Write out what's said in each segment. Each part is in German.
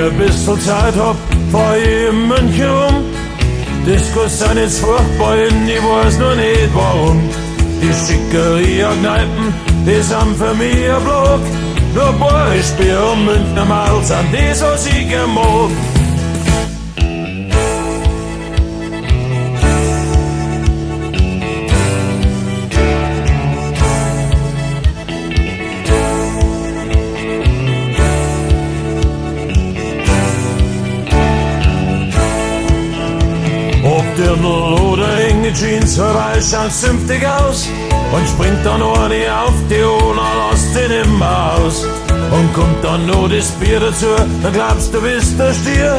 ihr ein bisschen Zeit habt, fahr ich in München rum. Discos sind jetzt furchtbar hin, ich weiß noch nicht warum. Die Schickeria-Kneipen, die sind für mich ein Block. Nur Borisbier und Münchner Mal sind die, so ich gern mag. Dirndl oder enge Jeans, weil schaut zünftig aus. Und springt dann eine auf die Ona, lasst ihn immer aus. Und kommt dann noch das Bier dazu, dann glaubst du bist der Stier.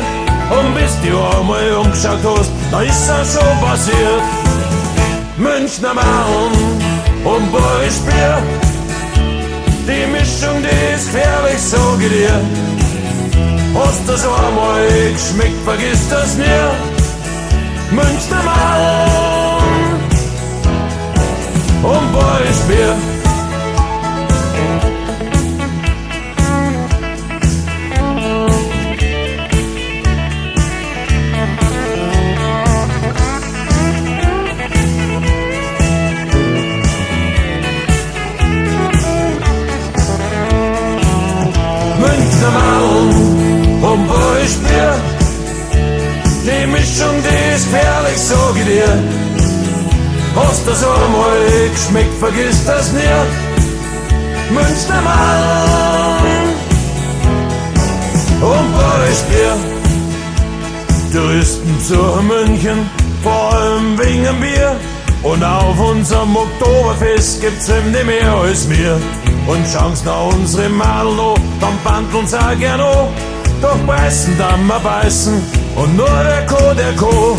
Und bis du einmal umgeschaut hast, dann ist es schon passiert. Münchner Mann und Borisbier, die Mischung, die ist gefährlich, sag ich dir. Hast du so einmal geschmeckt, vergiss das nie. Münchner Mann und Borisbier. Münchner Mann und Borisbier, die Mischung, die ist gefährlich, sag ich dir. Hast du so einmal geschmeckt, vergiss das nie. Münchner Mann und Borisbier. Touristen besuchen München, vor allem wegen dem Bier. Und auf unserem Oktoberfest gibt's nicht mehr als wir. Und schauen's nach unsere Madel noch, dann bandeln's auch gern an. Doch beißen, dann mal beißen, und nur der Co.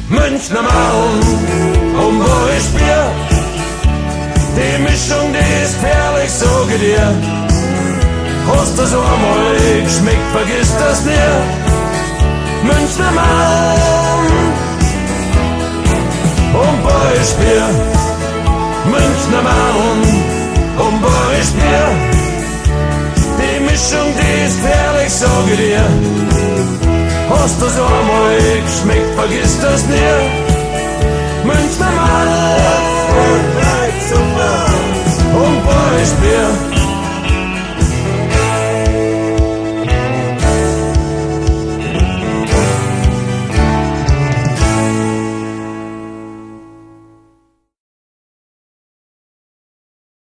Münchner Mann und Borisbier, die Mischung, die ist gefährlich, sag ich dir. Hast du so einmal geschmeckt, vergiss das nie. Münchner Mann und Borisbier, Münchner Mann und Borisbier, die Mischung, die ist gefährlich, sag ich dir. Hast du so einmal geschmeckt, vergiss das nie. Münchner Mann und Borisbier.